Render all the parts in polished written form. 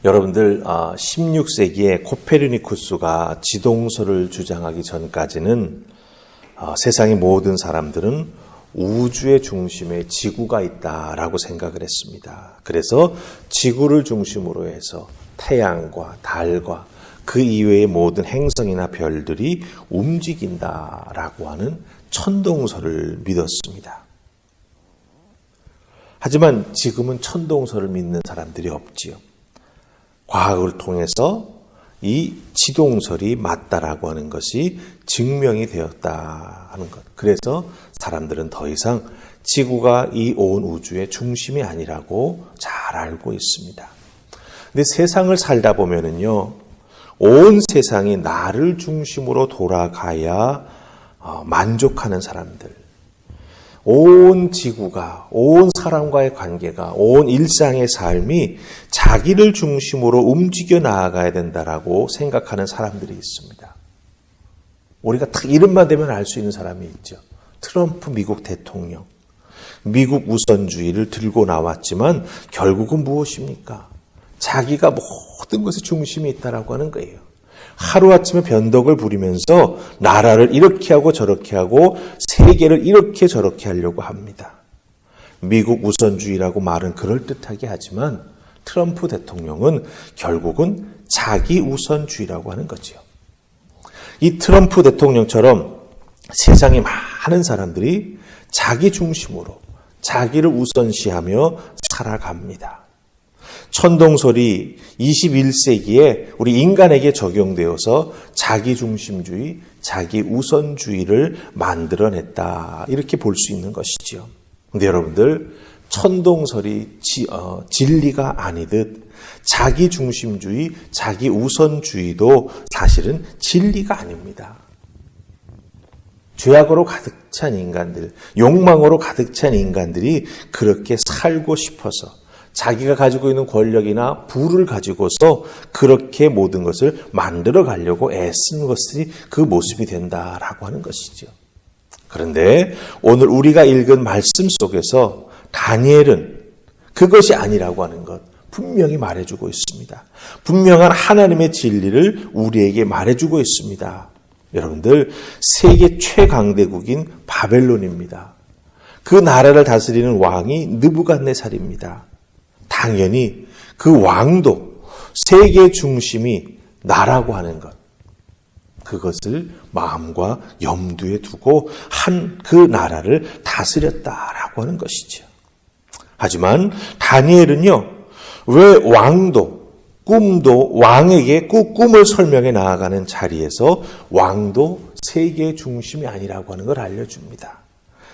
여러분들 16세기에 코페르니쿠스가 지동설을 주장하기 전까지는 세상의 모든 사람들은 우주의 중심에 지구가 있다라고 생각을 했습니다. 그래서 지구를 중심으로 해서 태양과 달과 그 이외의 모든 행성이나 별들이 움직인다라고 하는 천동설을 믿었습니다. 하지만 지금은 천동설을 믿는 사람들이 없지요. 과학을 통해서 이 지동설이 맞다라고 하는 것이 증명이 되었다 하는 것. 그래서 사람들은 더 이상 지구가 이 온 우주의 중심이 아니라고 잘 알고 있습니다. 근데 세상을 살다 보면은요, 온 세상이 나를 중심으로 돌아가야 만족하는 사람들, 온 지구가, 온 사람과의 관계가, 온 일상의 삶이 자기를 중심으로 움직여 나아가야 된다라고 생각하는 사람들이 있습니다. 우리가 딱 이름만 대면 알 수 있는 사람이 있죠. 트럼프 미국 대통령. 미국 우선주의를 들고 나왔지만 결국은 무엇입니까? 자기가 모든 것의 중심이 있다라고 하는 거예요. 하루아침에 변덕을 부리면서 나라를 이렇게 하고 저렇게 하고 세계를 이렇게 저렇게 하려고 합니다. 미국 우선주의라고 말은 그럴듯하게 하지만 트럼프 대통령은 결국은 자기 우선주의라고 하는 거죠. 이 트럼프 대통령처럼 세상의 많은 사람들이 자기 중심으로 자기를 우선시하며 살아갑니다. 천동설이 21세기에 우리 인간에게 적용되어서 자기중심주의, 자기우선주의를 만들어냈다. 이렇게 볼 수 있는 것이지요. 그런데 여러분들, 천동설이 진리가 아니듯 자기중심주의, 자기우선주의도 사실은 진리가 아닙니다. 죄악으로 가득 찬 인간들, 욕망으로 가득 찬 인간들이 그렇게 살고 싶어서 자기가 가지고 있는 권력이나 부를 가지고서 그렇게 모든 것을 만들어 가려고 애쓴 것이 그 모습이 된다라고 하는 것이죠. 그런데 오늘 우리가 읽은 말씀 속에서 다니엘은 그것이 아니라고 하는 것 분명히 말해주고 있습니다. 분명한 하나님의 진리를 우리에게 말해주고 있습니다. 여러분들, 세계 최강대국인 바벨론입니다. 그 나라를 다스리는 왕이 느부갓네살입니다. 당연히 그 왕도 세계 중심이 나라고 하는 것, 그것을 마음과 염두에 두고 그 나라를 다스렸다라고 하는 것이죠. 하지만 다니엘은요, 왜 왕에게 꿈을 설명해 나아가는 자리에서 왕도 세계의 중심이 아니라고 하는 걸 알려줍니다.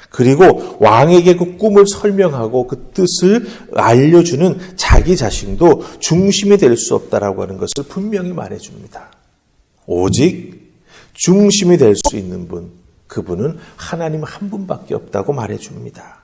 그리고 왕에게 그 꿈을 설명하고 그 뜻을 알려주는 자기 자신도 중심이 될 수 없다라고 하는 것을 분명히 말해줍니다. 오직 중심이 될 수 있는 분, 그분은 하나님 한 분밖에 없다고 말해줍니다.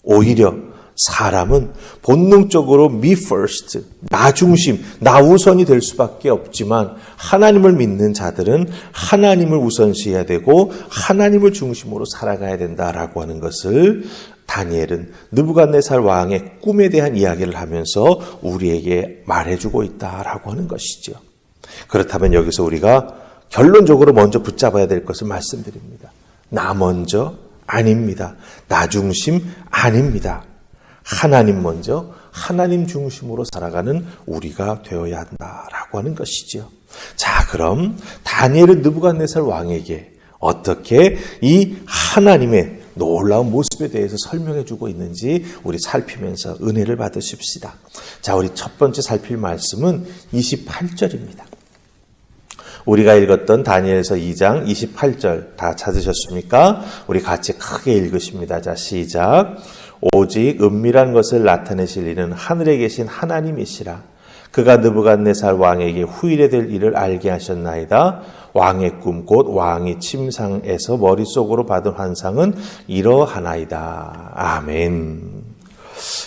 오히려 사람은 본능적으로 me first, 나 중심, 나 우선이 될 수밖에 없지만 하나님을 믿는 자들은 하나님을 우선시해야 되고 하나님을 중심으로 살아가야 된다라고 하는 것을 다니엘은 느부갓네살 왕의 꿈에 대한 이야기를 하면서 우리에게 말해주고 있다라고 하는 것이죠. 그렇다면 여기서 우리가 결론적으로 먼저 붙잡아야 될 것을 말씀드립니다. 나 먼저 아닙니다. 나 중심 아닙니다. 하나님 먼저, 하나님 중심으로 살아가는 우리가 되어야 한다라고 하는 것이죠. 자, 그럼 다니엘은 느부갓네살 왕에게 어떻게 이 하나님의 놀라운 모습에 대해서 설명해 주고 있는지 우리 살피면서 은혜를 받으십시다. 자, 우리 첫 번째 살필 말씀은 28절입니다. 우리가 읽었던 다니엘서 2장 28절 다 찾으셨습니까? 우리 같이 크게 읽으십니다. 자, 시작. 오직 은밀한 것을 나타내실 이는 하늘에 계신 하나님이시라. 그가 느부갓네살 왕에게 후일에 될 일을 알게 하셨나이다. 왕의 꿈 곧 왕이 침상에서 머릿속으로 받은 환상은 이러하나이다. 아멘.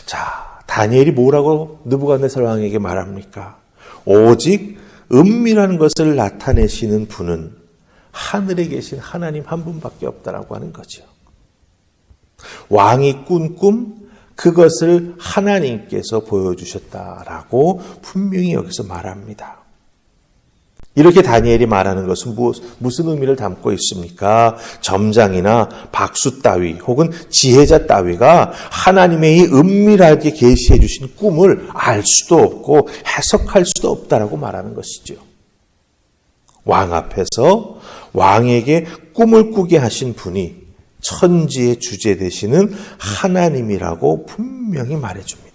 자, 다니엘이 뭐라고 느부갓네살 왕에게 말합니까? 오직 은밀한 것을 나타내시는 분은 하늘에 계신 하나님 한 분밖에 없다라고 하는 거죠. 왕이 꾼 꿈, 그것을 하나님께서 보여주셨다라고 분명히 여기서 말합니다. 이렇게 다니엘이 말하는 것은 무슨 의미를 담고 있습니까? 점장이나 박수 따위 혹은 지혜자 따위가 하나님의 이 은밀하게 계시해 주신 꿈을 알 수도 없고 해석할 수도 없다라고 말하는 것이죠. 왕 앞에서 왕에게 꿈을 꾸게 하신 분이 천지의 주제 되시는 하나님이라고 분명히 말해줍니다.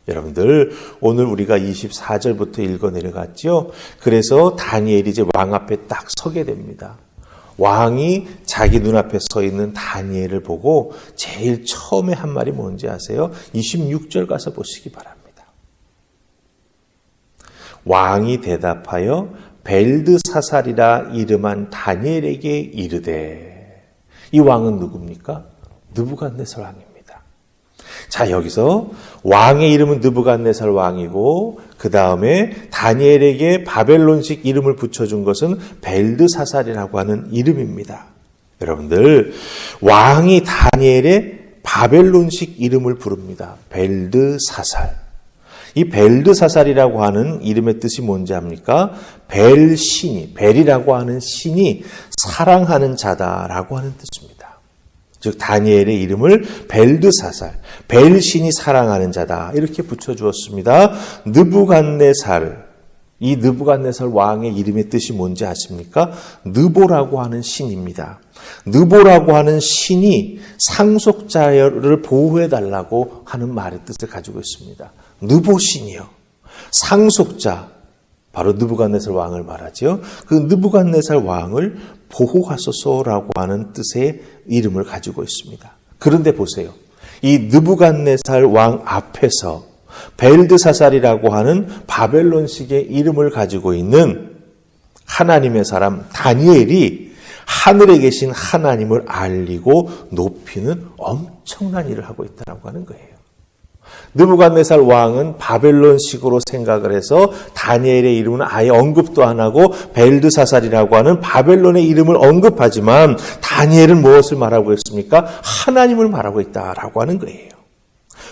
여러분들, 오늘 우리가 24절부터 읽어 내려갔죠. 그래서 다니엘이 이제 왕 앞에 딱 서게 됩니다. 왕이 자기 눈앞에 서 있는 다니엘을 보고 제일 처음에 한 말이 뭔지 아세요? 26절 가서 보시기 바랍니다. 왕이 대답하여 벨드사살이라 이름한 다니엘에게 이르되, 이 왕은 누굽니까? 느부갓네살 왕입니다. 자, 여기서 왕의 이름은 느부갓네살 왕이고 그 다음에 다니엘에게 바벨론식 이름을 붙여준 것은 벨드사살이라고 하는 이름입니다. 여러분들, 왕이 다니엘의 바벨론식 이름을 부릅니다. 벨드사살. 이 벨드사살이라고 하는 이름의 뜻이 뭔지 압니까? 벨신이, 벨이라고 하는 신이 사랑하는 자다라고 하는 뜻입니다. 즉 다니엘의 이름을 벨드사살, 벨신이 사랑하는 자다 이렇게 붙여주었습니다. 느부갓네살, 이 느부갓네살 왕의 이름의 뜻이 뭔지 아십니까? 느보라고 하는 신입니다. 느보라고 하는 신이 상속자를 보호해달라고 하는 말의 뜻을 가지고 있습니다. 느보신이요, 상속자, 바로 느부갓네살 왕을 말하죠. 그 느부갓네살 왕을 보호하소서라고 하는 뜻의 이름을 가지고 있습니다. 그런데 보세요. 이 느부갓네살 왕 앞에서 벨드사살이라고 하는 바벨론식의 이름을 가지고 있는 하나님의 사람 다니엘이 하늘에 계신 하나님을 알리고 높이는 엄청난 일을 하고 있다고 하는 거예요. 느부갓네살 왕은 바벨론식으로 생각을 해서 다니엘의 이름은 아예 언급도 안 하고 벨드사살이라고 하는 바벨론의 이름을 언급하지만 다니엘은 무엇을 말하고 있습니까? 하나님을 말하고 있다라고 하는 거예요.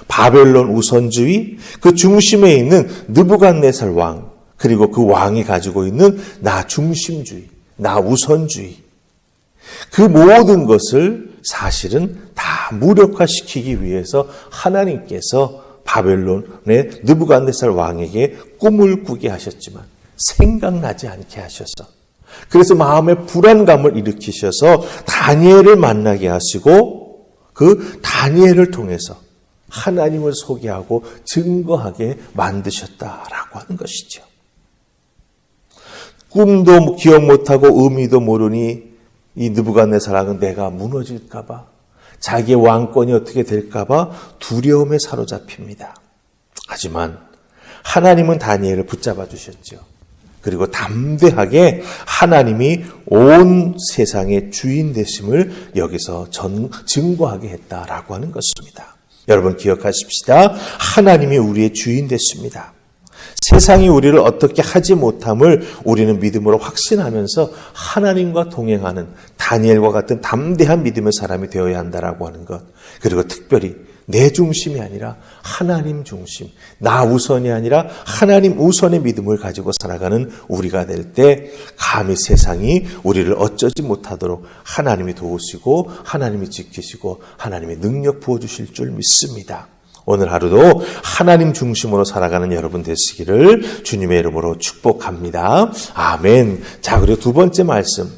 바벨론 우선주의, 그 중심에 있는 느부갓네살 왕, 그리고 그 왕이 가지고 있는 나 중심주의, 나 우선주의, 그 모든 것을 사실은 다 무력화시키기 위해서 하나님께서 바벨론의 느부갓네살 왕에게 꿈을 꾸게 하셨지만 생각나지 않게 하셔서, 그래서 마음에 불안감을 일으키셔서 다니엘을 만나게 하시고 그 다니엘을 통해서 하나님을 소개하고 증거하게 만드셨다라고 하는 것이죠. 꿈도 기억 못하고 의미도 모르니 이 느부갓네살 왕은 내가 무너질까 봐, 자기의 왕권이 어떻게 될까 봐 두려움에 사로잡힙니다. 하지만 하나님은 다니엘을 붙잡아 주셨죠. 그리고 담대하게 하나님이 온 세상의 주인 되심을 여기서 증거하게 했다라고 하는 것입니다. 여러분 기억하십시다. 하나님이 우리의 주인 됐습니다. 세상이 우리를 어떻게 하지 못함을 우리는 믿음으로 확신하면서 하나님과 동행하는 다니엘과 같은 담대한 믿음의 사람이 되어야 한다라고 하는 것. 그리고 특별히 내 중심이 아니라 하나님 중심, 나 우선이 아니라 하나님 우선의 믿음을 가지고 살아가는 우리가 될 때 감히 세상이 우리를 어쩌지 못하도록 하나님이 도우시고 하나님이 지키시고 하나님의 능력 부어주실 줄 믿습니다. 오늘 하루도 하나님 중심으로 살아가는 여러분 되시기를 주님의 이름으로 축복합니다. 아멘. 자, 그리고 두 번째 말씀.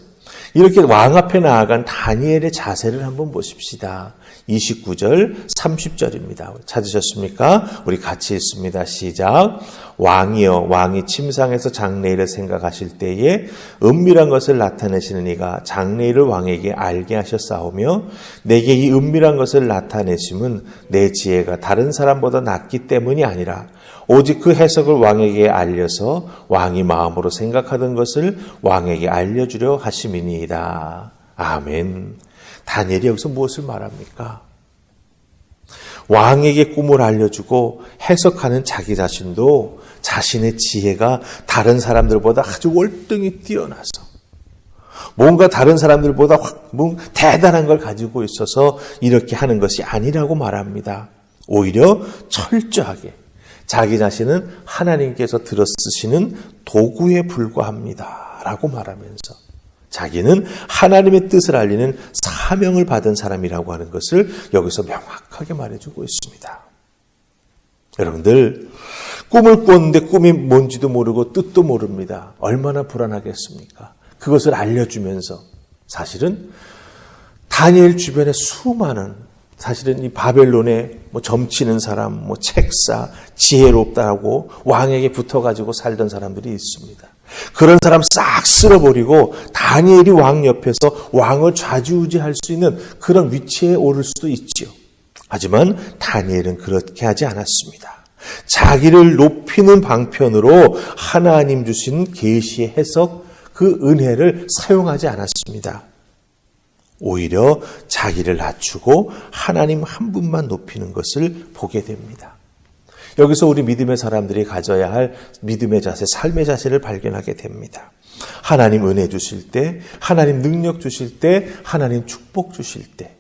이렇게 왕 앞에 나아간 다니엘의 자세를 한번 보십시다. 29절, 30절입니다. 찾으셨습니까? 우리 같이 읽습니다. 시작. 왕이여, 왕이 침상에서 장래일을 생각하실 때에 은밀한 것을 나타내시는 이가 장래일을 왕에게 알게 하셨사오며 내게 이 은밀한 것을 나타내심은 내 지혜가 다른 사람보다 낫기 때문이 아니라 오직 그 해석을 왕에게 알려서 왕이 마음으로 생각하던 것을 왕에게 알려주려 하심이니이다. 아멘. 다니엘이 여기서 무엇을 말합니까? 왕에게 꿈을 알려주고 해석하는 자기 자신도 자신의 지혜가 다른 사람들보다 아주 월등히 뛰어나서 뭔가 다른 사람들보다 대단한 걸 가지고 있어서 이렇게 하는 것이 아니라고 말합니다. 오히려 철저하게 자기 자신은 하나님께서 들어 쓰시는 도구에 불과합니다. 라고 말하면서 자기는 하나님의 뜻을 알리는 사명을 받은 사람이라고 하는 것을 여기서 명확하게 말해주고 있습니다. 여러분들, 꿈을 꿨는데 꿈이 뭔지도 모르고 뜻도 모릅니다. 얼마나 불안하겠습니까? 그것을 알려주면서 사실은 다니엘 주변에 수많은, 사실은 이 바벨론에 점치는 사람, 책사, 지혜롭다라고 왕에게 붙어가지고 살던 사람들이 있습니다. 그런 사람 싹 쓸어버리고 다니엘이 왕 옆에서 왕을 좌지우지할 수 있는 그런 위치에 오를 수도 있지요. 하지만 다니엘은 그렇게 하지 않았습니다. 자기를 높이는 방편으로 하나님 주신 계시의 해석, 그 은혜를 사용하지 않았습니다. 오히려 자기를 낮추고 하나님 한 분만 높이는 것을 보게 됩니다. 여기서 우리 믿음의 사람들이 가져야 할 믿음의 자세, 삶의 자세를 발견하게 됩니다. 하나님 은혜 주실 때, 하나님 능력 주실 때, 하나님 축복 주실 때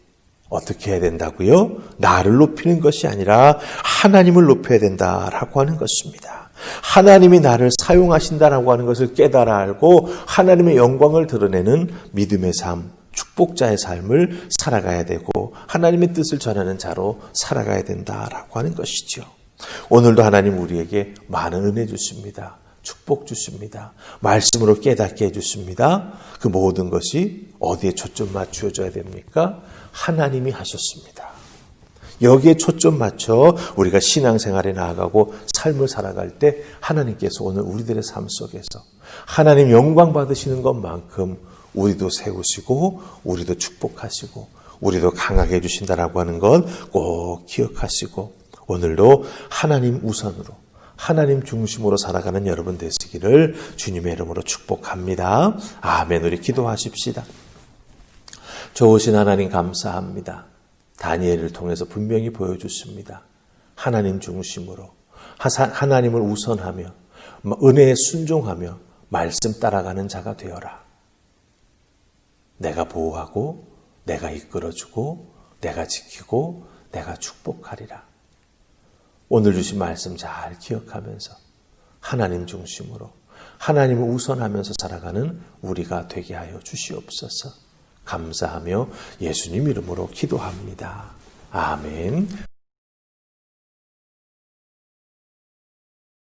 어떻게 해야 된다고요? 나를 높이는 것이 아니라 하나님을 높여야 된다라고 하는 것입니다. 하나님이 나를 사용하신다라고 하는 것을 깨달아 알고 하나님의 영광을 드러내는 믿음의 삶, 축복자의 삶을 살아가야 되고 하나님의 뜻을 전하는 자로 살아가야 된다라고 하는 것이죠. 오늘도 하나님 우리에게 많은 은혜 주십니다. 축복 주십니다. 말씀으로 깨닫게 해주십니다. 그 모든 것이 어디에 초점 맞추어져야 됩니까? 하나님이 하셨습니다. 여기에 초점 맞춰 우리가 신앙생활에 나아가고 삶을 살아갈 때 하나님께서 오늘 우리들의 삶 속에서 하나님 영광 받으시는 것만큼 우리도 세우시고 우리도 축복하시고 우리도 강하게 해주신다라고 하는 건 꼭 기억하시고 오늘도 하나님 우선으로 하나님 중심으로 살아가는 여러분 되시기를 주님의 이름으로 축복합니다. 아멘. 우리 기도하십시다. 좋으신 하나님 감사합니다. 다니엘을 통해서 분명히 보여주십니다. 하나님 중심으로 하나님을 우선하며 은혜에 순종하며 말씀 따라가는 자가 되어라. 내가 보호하고 내가 이끌어주고 내가 지키고 내가 축복하리라. 오늘 주신 말씀 잘 기억하면서 하나님 중심으로 하나님을 우선하면서 살아가는 우리가 되게 하여 주시옵소서. 감사하며 예수님 이름으로 기도합니다. 아멘.